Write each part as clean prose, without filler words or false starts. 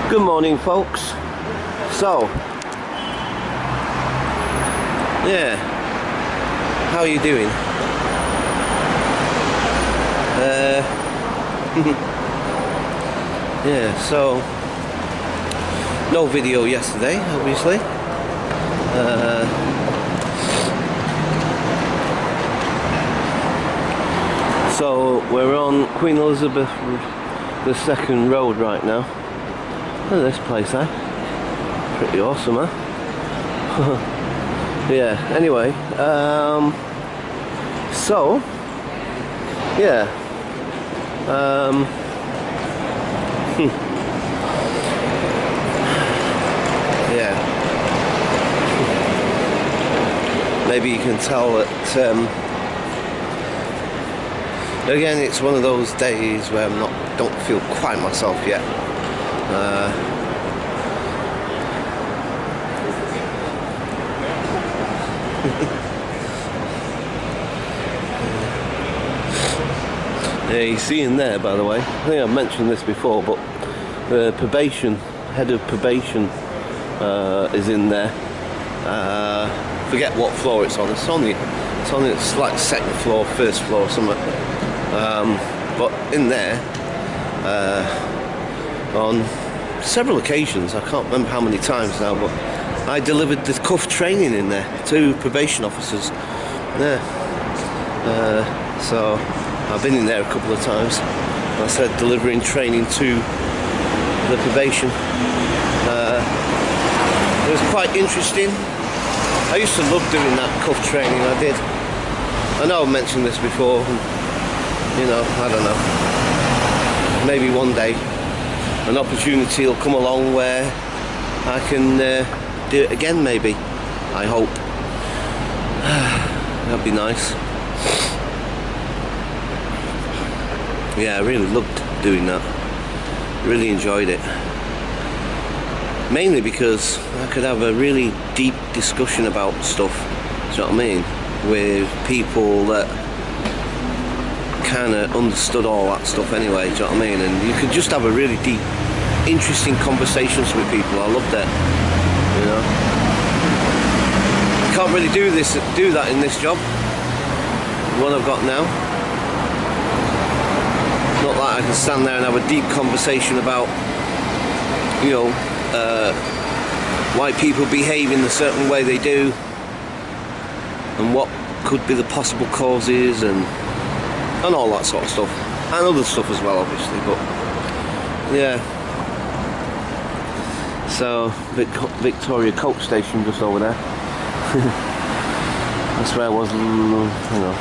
Good morning, folks. So, yeah, how are you doing? Yeah, so no video yesterday, obviously. So we're on Queen Elizabeth II road right now. Look at this place, eh? Pretty awesome, huh? Yeah, anyway, so, yeah, yeah, maybe you can tell that, again, it's one of those days where don't feel quite myself yet. Yeah, you see in there, by the way, I think I've mentioned this before, but the head of probation is in there. Forget what floor it's on. It's like second floor, first floor, or something. But in there, on several occasions, I can't remember how many times now, but I delivered the cuff training in there to probation officers. Yeah. So I've been in there a couple of times. I said delivering training to the probation. It was quite interesting. I used to love doing that cuff training. I did. I know I've mentioned this before. You know, I don't know. Maybe one day an opportunity will come along where I can do it again. Maybe. I hope. That'd be nice. Yeah, I really loved doing that. Really enjoyed it. Mainly because I could have a really deep discussion about stuff, do you know what I mean? With people that kind of understood all that stuff anyway, do you know what I mean? And you could just have a really deep, interesting conversations with people. I loved that, you know? Can't really do that in this job, the one I've got now. Not like I can stand there and have a deep conversation about, you know, why people behave in the certain way they do, and what could be the possible causes, and all that sort of stuff, and other stuff as well, obviously. But yeah. So Victoria Coach Station just over there. That's where I was, you know,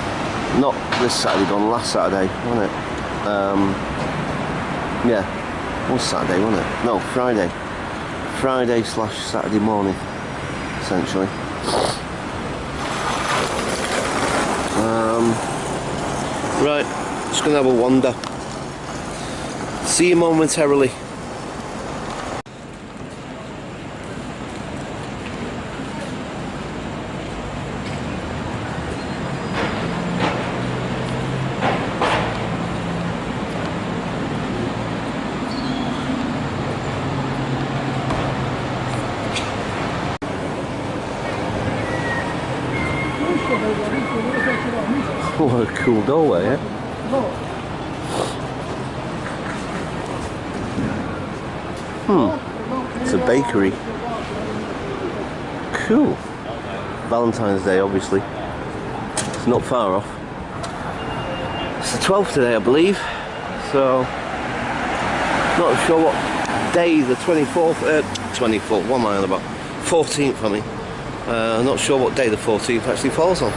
not this Saturday gone, last Saturday, wasn't it? Yeah, it was Saturday, wasn't it? No, Friday/Saturday morning, essentially. Right, just gonna have a wander. See you momentarily. What a cool doorway, eh? It's a bakery. Cool. Valentine's Day, obviously. It's not far off. It's the 12th today, I believe. So, not sure what day, the 24th, what am I on about? 14th, I mean. Not sure what day the 14th actually falls on.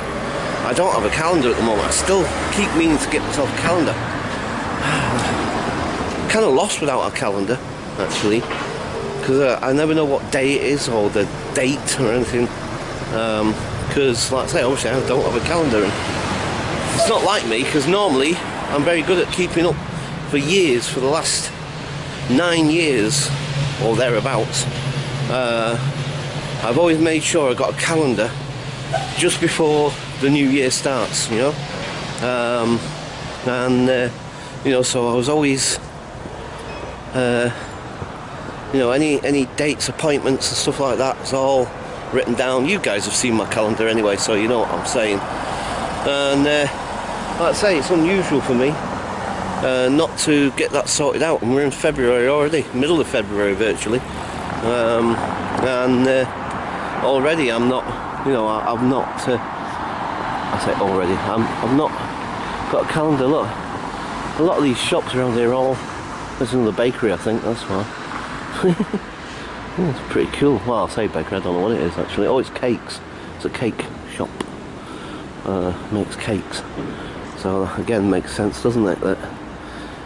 I don't have a calendar at the moment. I still keep meaning to get myself a calendar. Kind of lost without a calendar, actually, because I never know what day it is or the date or anything. Because, like I say, obviously I don't have a calendar. And it's not like me, because normally I'm very good at keeping up for years. For the last 9 years or thereabouts, I've always made sure I got a calendar just before the new year starts, you know. and you know, so I was always, you know, any dates, appointments and stuff like that, it's all written down. You guys have seen my calendar anyway, so you know what I'm saying. And like I say, it's unusual for me not to get that sorted out, and we're in February already, middle of February virtually, and already I'm not, you know, I've not, I say already, I've not got a calendar. Look, a lot of these shops around here are all, there's another bakery I think, that's why. Yeah, it's pretty cool. Well, I'll say bakery, I don't know what it is actually. Oh, it's cakes, it's a cake shop, makes cakes, so again makes sense, doesn't it, that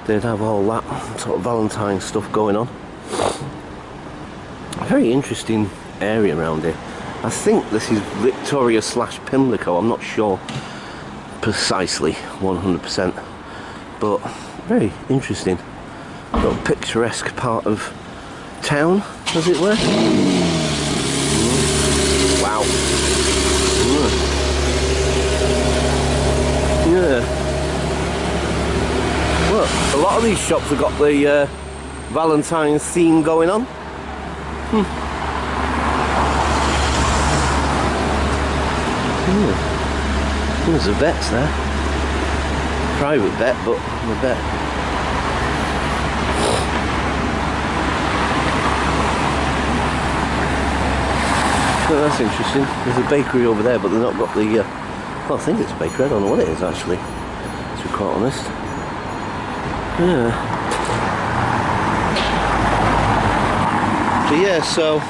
they'd have all that sort of Valentine stuff going on. A very interesting area around here. I think this is Victoria / Pimlico, I'm not sure precisely 100%, but very interesting little picturesque part of town, as it were. Wow. Yeah. Look, a lot of these shops have got the Valentine's theme going on. There's a vet's there. Private vet, but a vet. So that's interesting. There's a bakery over there, but they've not got the... well, I think it's a bakery. I don't know what it is actually, to be quite honest. Yeah. But yeah, so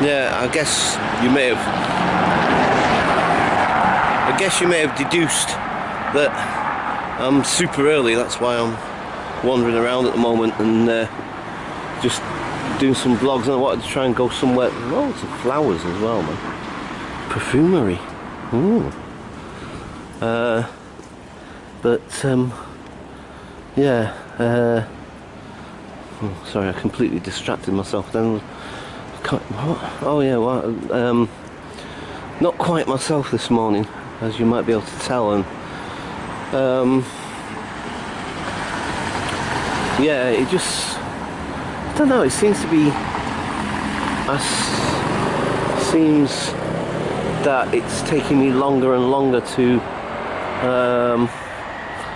yeah, I guess you may have deduced that I'm super early. That's why I'm wandering around at the moment and just doing some vlogs. And I wanted to try and go somewhere. Loads of flowers as well, man. Perfumery. Ooh. But yeah. Oh, sorry, I completely distracted myself then. Oh yeah, well, not quite myself this morning, as you might be able to tell, and yeah, it just, I don't know, it seems to be, seems that it's taking me longer and longer to,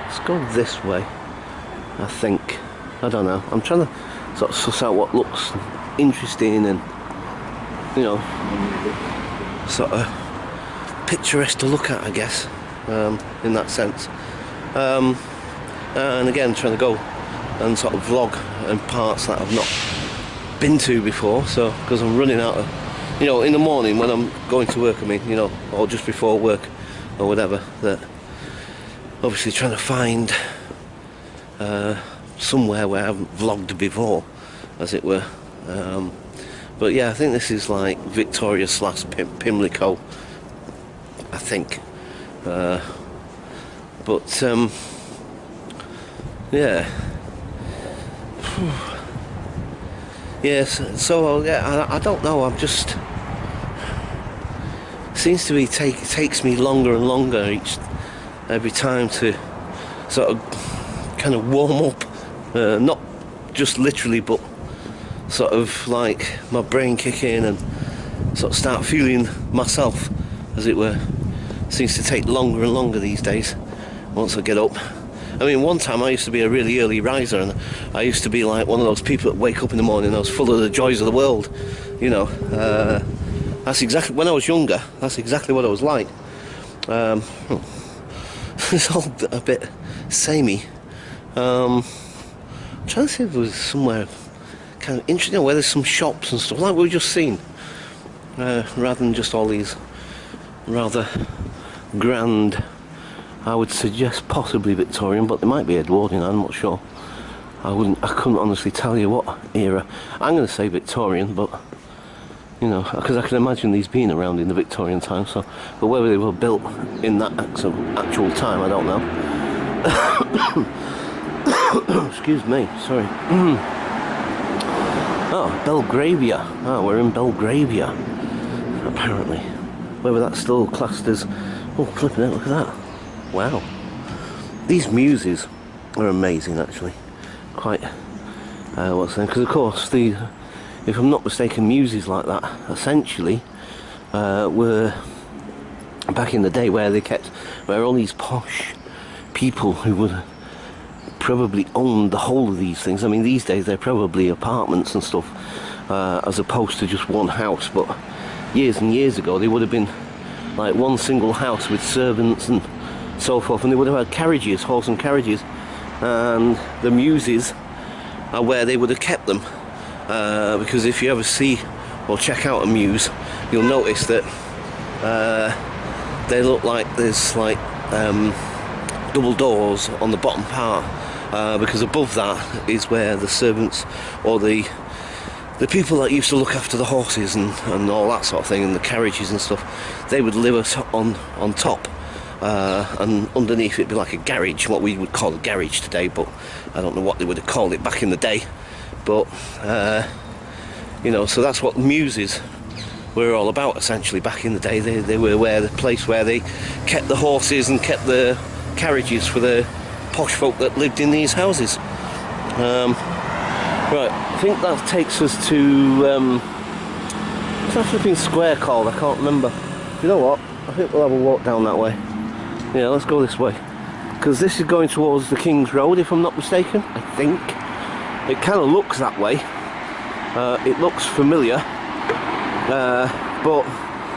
let's go this way, I think. I don't know, I'm trying to sort of suss out what looks interesting and, you know, sort of picturesque to look at, I guess, in that sense. And again, trying to go and sort of vlog in parts that I've not been to before, so, because I'm running out of, you know, in the morning when I'm going to work, I mean, you know, or just before work or whatever, that obviously trying to find somewhere where I haven't vlogged before, as it were. But yeah, I think this is like Victoria / Pimlico, I think. But yeah. Yes, so yeah, I don't know, I'm just, seems to be takes me longer and longer every time to sort of kind of warm up, not just literally, but sort of like my brain kick in and sort of start feeling myself, as it were. Seems to take longer and longer these days once I get up. I mean, one time I used to be a really early riser, and I used to be like one of those people that wake up in the morning and I was full of the joys of the world, you know. That's exactly, when I was younger, that's exactly what I was like. It's all a bit samey. I'm trying to see if there was somewhere kind of interesting, where there's some shops and stuff like we've just seen, rather than just all these rather grand, I would suggest possibly Victorian, but they might be Edwardian, I'm not sure. I couldn't honestly tell you what era. I'm going to say Victorian, but you know, because I can imagine these being around in the Victorian time, so, but whether they were built in that actual time, I don't know. Excuse me, sorry. Oh, Belgravia. Oh, we're in Belgravia, apparently. whether that's still classed as... Oh, flipping it, look at that. Wow. These muses are amazing, actually. Quite... what's the name? Because, of course, if I'm not mistaken, muses like that, essentially, were... back in the day where all these posh people who would probably own the whole of these things. I mean, these days they're probably apartments and stuff, as opposed to just one house, but years and years ago they would have been like one single house with servants and so forth, and they would have had carriages, horse and carriages, and the muses are where they would have kept them, because if you ever see or check out a muse, you'll notice that they look like there's like double doors on the bottom part, because above that is where the servants or the people that used to look after the horses and all that sort of thing, and the carriages and stuff, they would live on top, and underneath it'd be like a garage, what we would call a garage today, but I don't know what they would have called it back in the day. But you know, so that's what muses were all about essentially back in the day. They were the place where they kept the horses and kept the carriages for the posh folk that lived in these houses. Right, I think that takes us to what's that flipping square called? I can't remember. You know what? I think we'll have a walk down that way. Yeah, let's go this way, because this is going towards the King's Road, if I'm not mistaken. I think it kind of looks that way. It looks familiar. But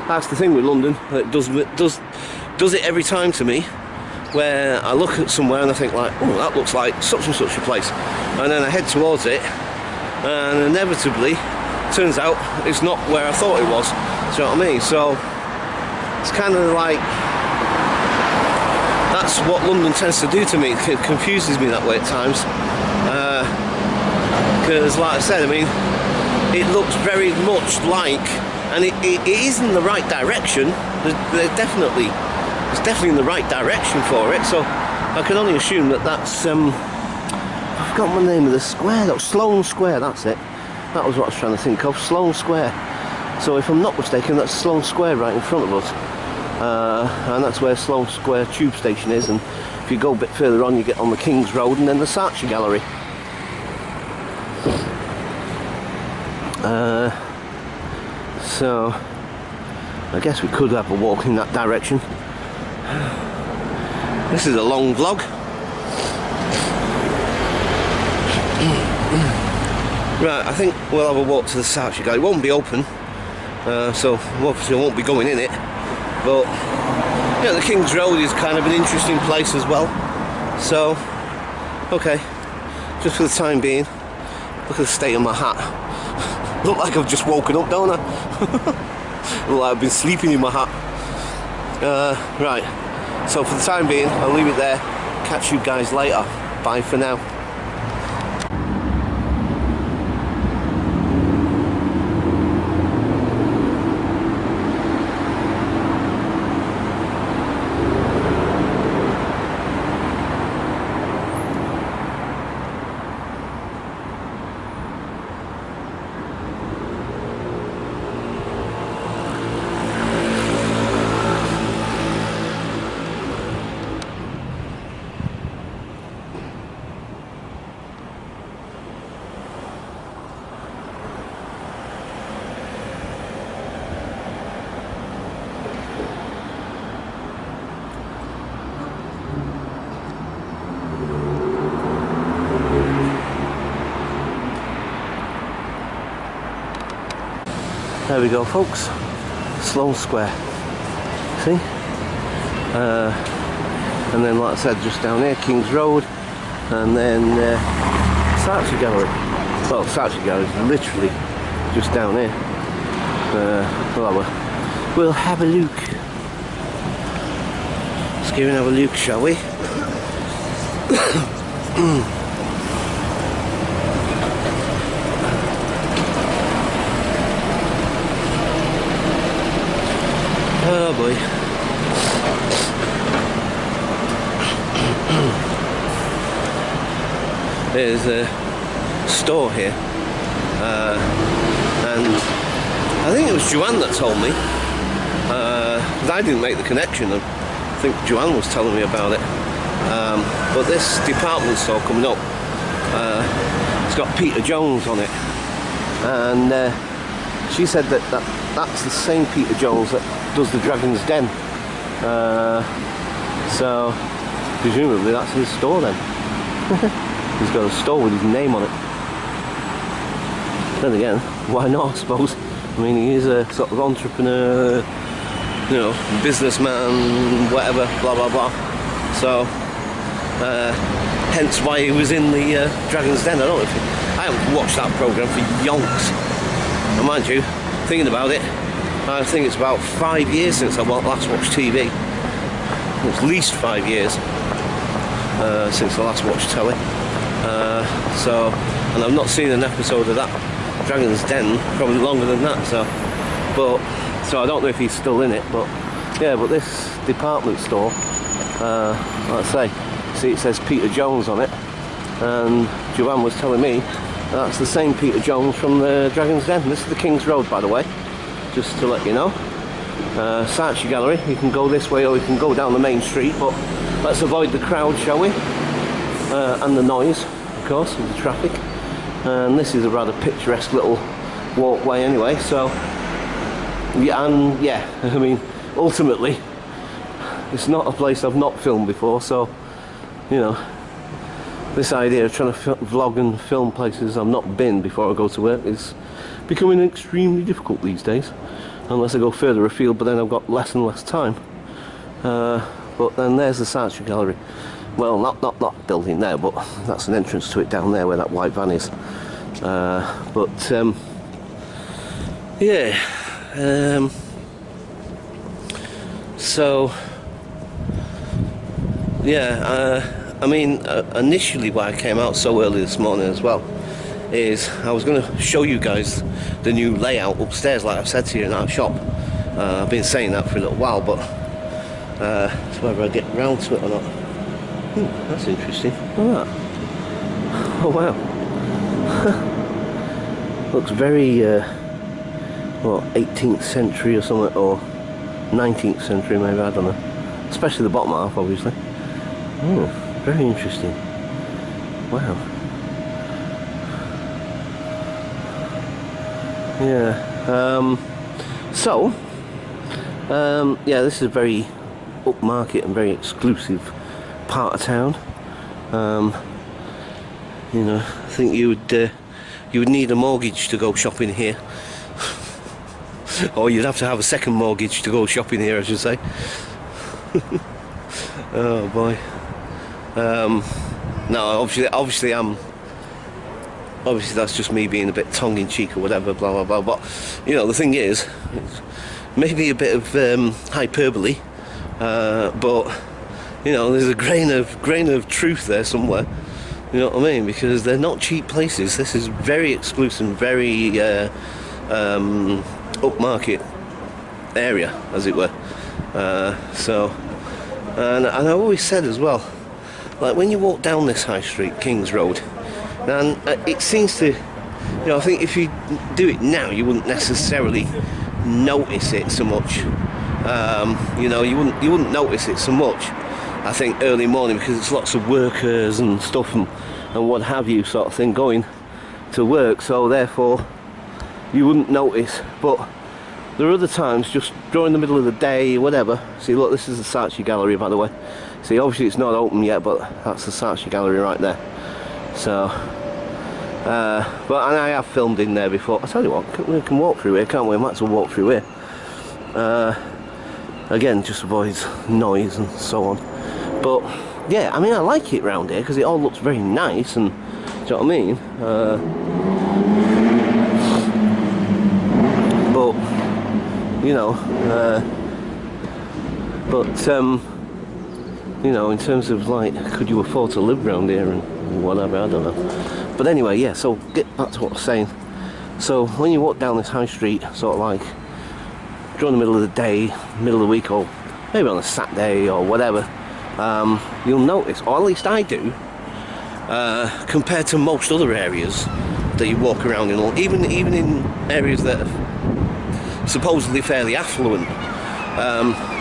that's the thing with London, it does it every time to me, where I look at somewhere and I think like, oh, that looks like such and such a place, and then I head towards it, and inevitably turns out it's not where I thought it was. Do you know what I mean? So it's kind of like, that's what London tends to do to me. It confuses me that way at times, because like I said, I mean, it looks very much like, and it is in the right direction. It's definitely in the right direction for it. So I can only assume that that's I've forgotten the name of the square. That was Sloane Square. That's it. That was what I was trying to think of. Sloane Square. So if I'm not mistaken, that's Sloane Square right in front of us, and that's where Sloane Square tube station is. And if you go a bit further on, you get on the King's Road and then the Saatchi Gallery. So I guess we could have a walk in that direction. This is a long vlog. Right, I think we'll have a walk to the Saatchi Gallery. It won't be open, so obviously I won't be going in it, but yeah, the King's Road is kind of an interesting place as well. So okay, just for the time being, look at the state of my hat. Look like I've just woken up, don't I? Look like I've been sleeping in my hat. Right, so for the time being, I'll leave it there. Catch you guys later. Bye for now. There we go, folks. Sloane Square. See? And then, like I said, just down here, King's Road, and then Saatchi Gallery. Well, Saatchi Gallery is literally just down here. We'll have a look. Let's go and have a look, shall we? Oh boy. There's a store here, and I think it was Joanne that told me because I didn't make the connection. I think Joanne was telling me about it. But this department store coming up, it's got Peter Jones on it, and she said that's the same Peter Jones that does the Dragon's Den. So presumably that's his store then. He's got a store with his name on it. Then again, why not, I suppose? I mean, he is a sort of entrepreneur, you know, businessman, whatever, blah blah blah. So hence why he was in the Dragon's Den. I don't know if I haven't watched that programme for yonks. And mind you, thinking about it, I think it's about 5 years since I last watched TV. At least 5 years since I last watched telly. And I've not seen an episode of that Dragon's Den probably longer than that. So I don't know if he's still in it, but yeah. But this department store, like I say, see it says Peter Jones on it, and Joanne was telling me that's the same Peter Jones from the Dragon's Den. This is the King's Road, by the way, just to let you know. Saatchi Gallery, you can go this way or you can go down the main street, but let's avoid the crowd, shall we? And the noise, of course, with the traffic. And this is a rather picturesque little walkway anyway, so yeah, and yeah, I mean, ultimately it's not a place I've not filmed before, so you know, this idea of trying to vlog and film places I've not been before I go to work is becoming extremely difficult these days, unless I go further afield, but then I've got less and less time. But then there's the Saatchi Gallery. Well, not that building there, but that's an entrance to it down there where that white van is. Yeah. So yeah, I mean, initially why I came out so early this morning as well is I was going to show you guys the new layout upstairs, like I've said to you, in our shop. I've been saying that for a little while, but it's whether I get round to it or not. That's interesting. Look at that. Oh wow. Looks very what, 18th century or something, or 19th century maybe, I don't know. Especially the bottom half, obviously. Oh, very interesting. Wow. Yeah. Yeah, this is a very upmarket and very exclusive part of town. You know, I think you would need a mortgage to go shopping here. Or you'd have to have a second mortgage to go shopping here, I should say. Oh boy. No, obviously that's just me being a bit tongue-in-cheek or whatever, blah blah blah. But you know, the thing is, it's maybe a bit of hyperbole, but you know, there's a grain of truth there somewhere. You know what I mean? Because they're not cheap places. This is very exclusive, very upmarket area, as it were. And I always said as well, like when you walk down this high street, King's Road, and it seems to, you know, I think if you do it now, you wouldn't necessarily notice it so much. You know, you wouldn't notice it so much, I think, early morning, because it's lots of workers and stuff and what have you, sort of thing, going to work, so therefore you wouldn't notice. But there are other times, just during the middle of the day, whatever. See, look, this is the Saatchi Gallery, by the way. See, obviously it's not open yet, but that's the Saatchi Gallery right there. So but and I have filmed in there before. I tell you what, we can walk through here, can't we? I might as well walk through here. Again, just avoids noise and so on. But yeah, I mean, I like it round here because it all looks very nice, and do you know what I mean? But you know, you know, in terms of like, could you afford to live round here and whatever, I don't know. But anyway, yeah, so get back to what I was saying. So when you walk down this high street, sort of like during the middle of the day, middle of the week, or maybe on a Saturday or whatever, you'll notice, or at least I do, compared to most other areas that you walk around in, even in areas that are supposedly fairly affluent,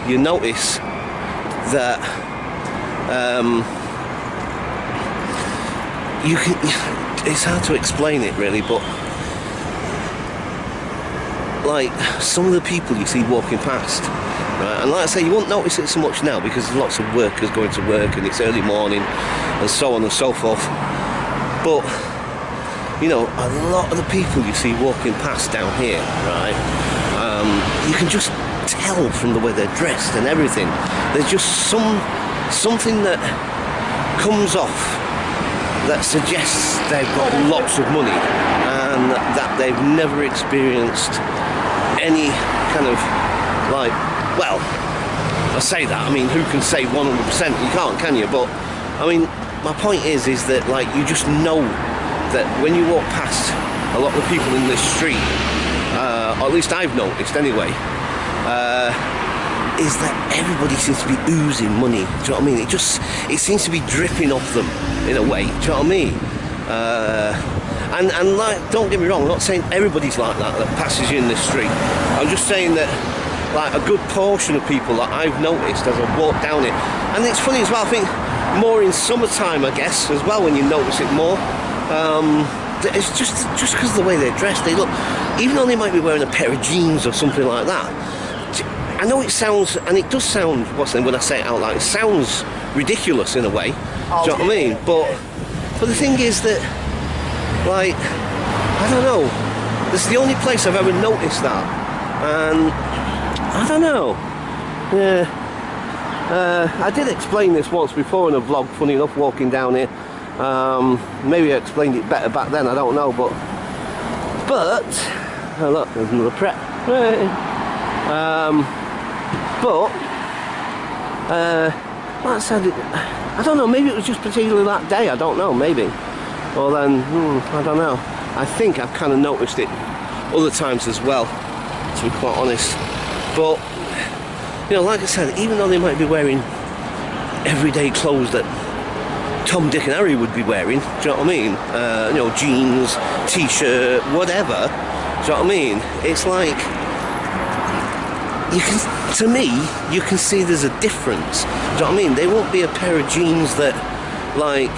you notice that you can, it's hard to explain it really, but like some of the people you see walking past, right, and like I say, you won't notice it so much now because there's lots of workers going to work and it's early morning and so on and so forth, but you know, a lot of the people you see walking past down here, right, you can just tell from the way they're dressed and everything. There's just something that comes off that suggests they've got lots of money and that they've never experienced any kind of, like, well, I say that, I mean, who can say 100%? You can't, can you? But I mean, my point is that, like, you just know that when you walk past a lot of the people in this street, or at least I've noticed anyway, is that everybody seems to be oozing money. Do you know what I mean? It seems to be dripping off them in a way. Do you know what I mean? And like, don't get me wrong, I'm not saying everybody's like that passes you in this street. I'm just saying that, like, a good portion of people that I've noticed as I've walked down it, and it's funny as well, I think more in summertime, I guess, as well, when you notice it more. It's just because of the way they're dressed, they look, even though they might be wearing a pair of jeans or something like that. I know it sounds, and it does sound, when I say it out loud, it sounds ridiculous in a way. Do you know what I mean? But the thing is that, like, I don't know, this is the only place I've ever noticed that, and I don't know. Yeah, I did explain this once before in a vlog, funny enough, walking down here. Maybe I explained it better back then, I don't know, but oh look, there's another prep. Like I said, I don't know, maybe it was just particularly that day, I don't know, maybe. Or then, I don't know. I think I've kind of noticed it other times as well, to be quite honest. But, you know, like I said, even though they might be wearing everyday clothes that Tom, Dick and Harry would be wearing, do you know what I mean? You know, jeans, t-shirt, whatever, do you know what I mean? It's like, you can, to me, you can see there's a difference, do you know what I mean? They won't be a pair of jeans that, like,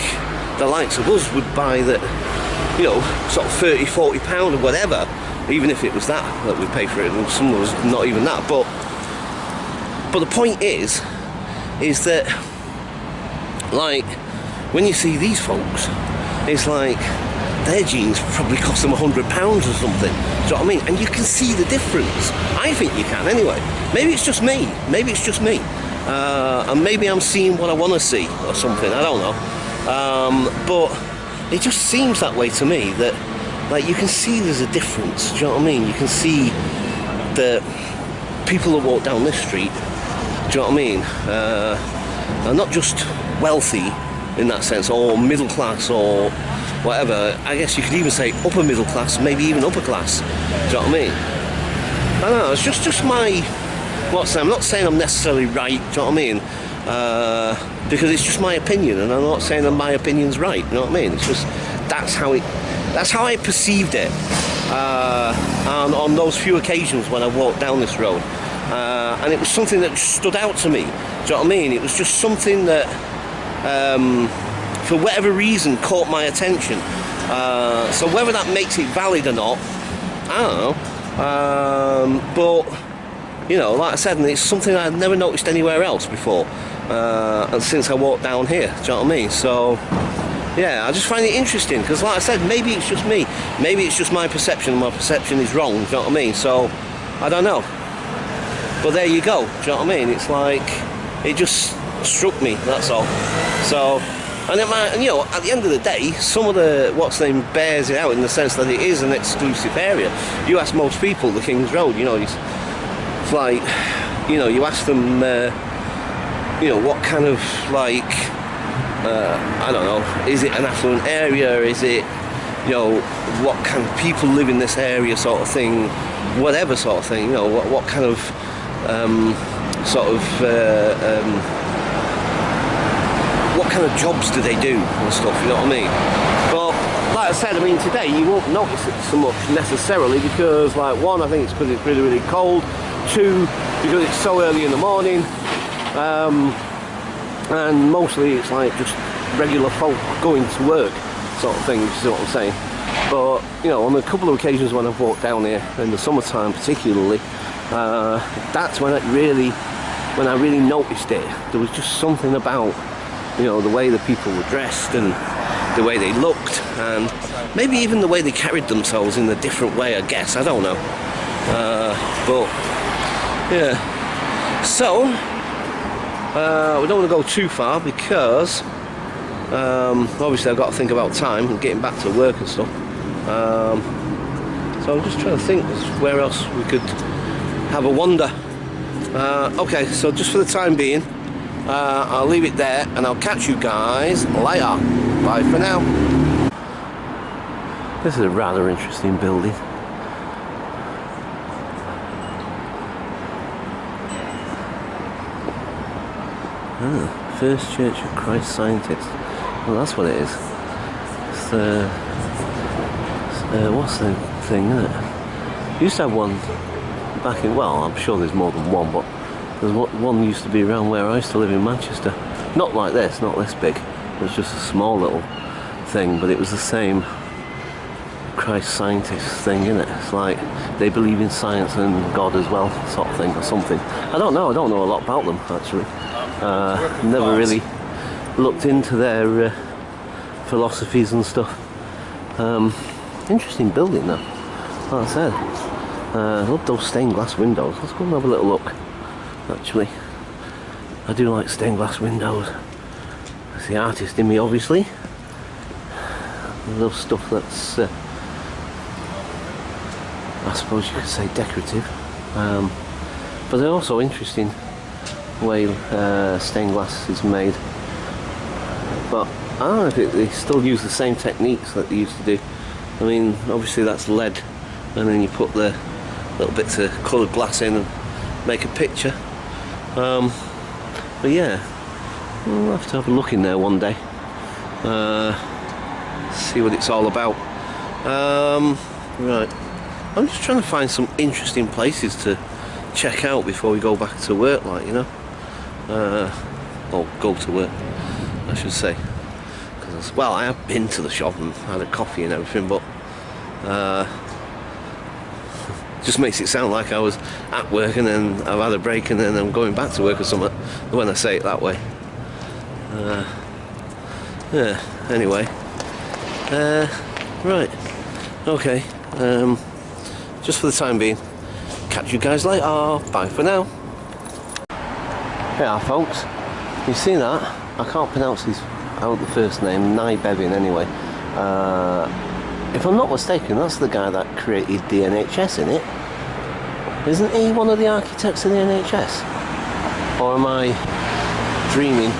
the likes of us would buy that, you know, sort of £30, £40 or whatever, even if it was that we pay for it, and some of us not even that, but the point is that, like, when you see these folks, it's like their jeans probably cost them £100 or something. Do you know what I mean? And you can see the difference. I think you can anyway. Maybe it's just me. Maybe it's just me. And maybe I'm seeing what I want to see or something. I don't know. But it just seems that way to me, that, like, you can see there's a difference. Do you know what I mean? You can see that people that walk down this street, do you know what I mean, are not just wealthy in that sense, or middle class, or whatever. I guess you could even say upper middle class, maybe even upper class. Do you know what I mean? I don't know, it's just my, I'm not saying I'm necessarily right, do you know what I mean? Because it's just my opinion, and I'm not saying that my opinion's right, you know what I mean? It's just, that's how I perceived it. And on those few occasions when I walked down this road. And it was something that stood out to me, do you know what I mean? It was just something that, for whatever reason, caught my attention. So whether that makes it valid or not, I don't know. But, you know, like I said, and it's something I've never noticed anywhere else before, and since I walked down here, do you know what I mean? So, yeah, I just find it interesting, because like I said, maybe it's just me, maybe it's just my perception, and my perception is wrong, do you know what I mean? So, I don't know. But there you go, do you know what I mean? It's like, it just struck me, that's all. So, and it might, you know, at the end of the day, some of the, bears it out in the sense that it is an exclusive area. You ask most people, the King's Road, you know, it's like, you know, you ask them, you know, what kind of, like, I don't know, is it an affluent area, is it, you know, what kind of people live in this area, sort of thing, whatever sort of thing, you know, what kind of, what kind of jobs do they do and stuff, you know what I mean? But like I said, I mean, today you won't notice it so much necessarily because, like, one, I think it's because it's really, really cold. Two, because it's so early in the morning. And mostly it's like just regular folk going to work sort of thing, you see what I'm saying. But, you know, on a couple of occasions when I've walked down here, in the summertime particularly, that's when I really noticed it. There was just something about, you know, the way the people were dressed and the way they looked, and maybe even the way they carried themselves in a different way, I guess. I don't know. But, yeah. So, we don't want to go too far because obviously I've got to think about time and getting back to work and stuff. So I'm just trying to think where else we could have a wander. Okay, so just for the time being, I'll leave it there and I'll catch you guys later. Bye for now. This is a rather interesting building. First Church of Christ Scientist. Well, that's what it is. It's the what's the thing, isn't it? Used to have one back in, well, I'm sure there's more than one, but there's one used to be around where I used to live in Manchester. Not like this, not this big. It was just a small little thing, but it was the same Christ Scientist thing, isn't it? It's like they believe in science and God as well, sort of thing, or something. I don't know a lot about them, actually. Never really looked into their philosophies and stuff. Interesting building though, like I said. I love those stained glass windows. Let's go and have a little look. Actually, I do like stained glass windows. It's the artist in me, obviously. I love stuff that's I suppose you could say decorative, but they're also interesting way stained glass is made. But I don't know if they still use the same techniques that they used to do. I mean, obviously that's lead, and then you put the little bits of coloured glass in and make a picture. But yeah, we'll have to have a look in there one day, see what it's all about. Right, I'm just trying to find some interesting places to check out before we go back to work, like, you know, or go to work, I should say. Because, well, I have been to the shop and had a coffee and everything, but just makes it sound like I was at work and then I've had a break and then I'm going back to work or something when I say it that way. Yeah, anyway, right, okay, just for the time being, catch you guys later. Bye for now. Yeah, folks, you see that? I can't pronounce his the first name, Nye Bevin anyway. If I'm not mistaken, that's the guy that created the NHS, isn't it? Isn't he one of the architects of the NHS? Or am I dreaming?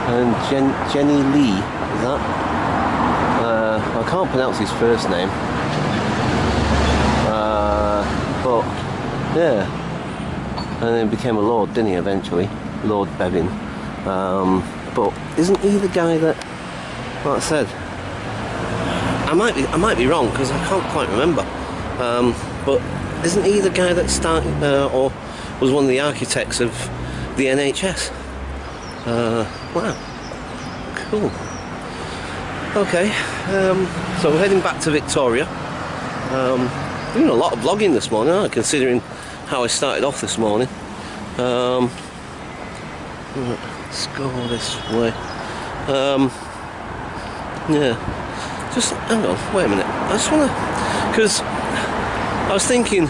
And Jenny Lee, is that? I can't pronounce his first name. But, yeah. And then became a lord, didn't he, eventually? Lord Bevin. But isn't he the guy that, like I said, I might be wrong because I can't quite remember. But isn't he the guy that started or was one of the architects of the NHS? Wow, cool. Okay, so we're heading back to Victoria. Doing a lot of vlogging this morning, aren't I, considering how I started off this morning. Let's go this way. Yeah, just hang on, wait a minute. I just want to, because I was thinking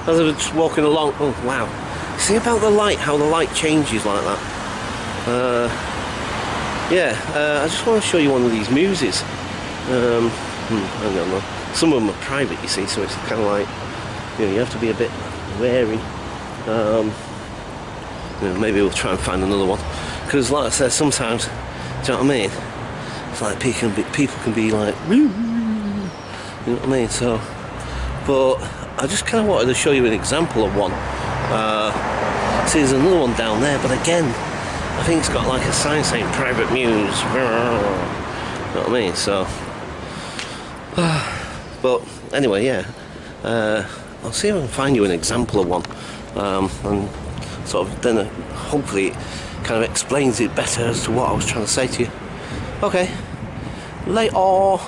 as I was just walking along. Oh wow! See about the light, how the light changes like that. Yeah, I just want to show you one of these muses. Hang on, some of them are private, you see, so it's kind of like, you know, you have to be a bit wary. You know, maybe we'll try and find another one, because like I said, sometimes, do you know what I mean? It's like people can be like, you know what I mean? So, but I just kind of wanted to show you an example of one. See, there's another one down there, but again, I think it's got like a sign saying private muse. know what I mean? So, but anyway, yeah. I'll see if I can find you an example of one, and sort of then hopefully it kind of explains it better as to what I was trying to say to you. Okay, later.